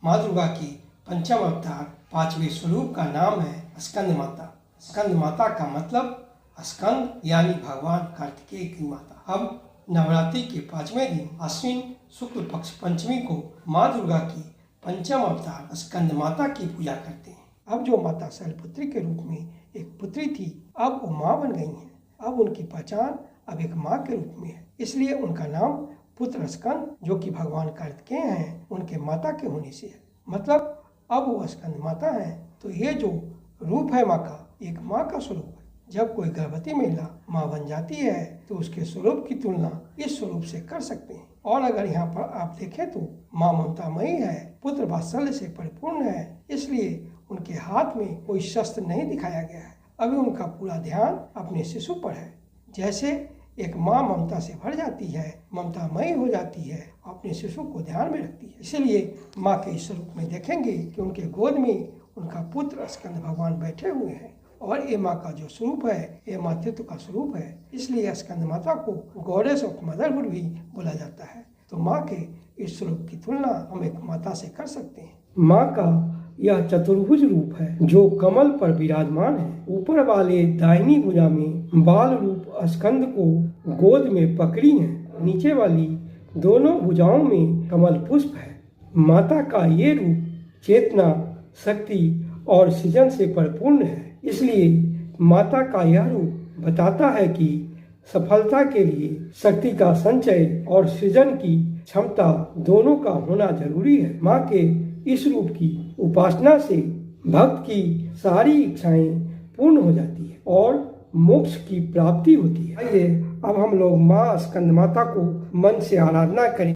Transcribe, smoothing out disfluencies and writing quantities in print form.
माँ दुर्गा की पंचम अवतार पांचवें स्वरूप का नाम है स्कंद माता। स्कंद माता का मतलब स्कंद यानी भगवान कार्तिकेय की माता। अब नवरात्रि के पांचवें दिन अश्विन शुक्ल पक्ष पंचमी को माँ दुर्गा की पंचम अवतार स्कंद माता की पूजा करते हैं। अब जो माता शैलपुत्री के रूप में एक पुत्री थी, अब वो माँ बन गई हैं। अब उनकी पहचान अब एक माँ के रूप में है, इसलिए उनका नाम पुत्र स्कंद, जो कि भगवान कार्तिकेय हैं, उनके माता के होने से है। मतलब अब वो स्कंद माता है, तो ये जो रूप है माँ का, एक माँ का स्वरूप है। जब कोई गर्भवती महिला माँ बन जाती है तो उसके स्वरूप की तुलना इस स्वरूप से कर सकते हैं। और अगर यहाँ पर आप देखें तो माँ ममतामयी है, पुत्र वात्सल्य से परिपूर्ण है, इसलिए उनके हाथ में कोई शस्त्र नहीं दिखाया गया है। अभी उनका पूरा ध्यान अपने शिशु पर है। जैसे एक माँ ममता से भर जाती है, ममतामयी हो जाती है, अपने शिशु को ध्यान में रखती है। इसलिए माँ के इस स्वरूप में देखेंगे कि उनके गोद में उनका पुत्र स्कंद भगवान बैठे हुए हैं। और ये माँ का जो स्वरूप है, ये मातृत्व का स्वरूप है, इसलिए स्कंद माता को गॉडेस ऑफ मदरहुड भी बोला जाता है। तो माँ के इस स्वरूप की तुलना हम एक माता से कर सकते हैं। माँ का यह चतुर्भुज रूप है जो कमल पर विराजमान है। ऊपर वाले दाहिनी भुजा में बाल रूप स्कंद को गोद में पकड़ी है, नीचे वाली दोनों भुजाओं में कमल पुष्प है। माता का ये रूप चेतना, शक्ति और सृजन से परिपूर्ण है। इसलिए माता का यह रूप बताता है कि सफलता के लिए शक्ति का संचय और सृजन की क्षमता दोनों का होना जरूरी है। माँ के इस रूप की उपासना से भक्त की सारी इच्छाएं पूर्ण हो जाती है और मोक्ष की प्राप्ति होती है। आइए अब हम लोग माँ स्कंद माता को मन से आराधना करें।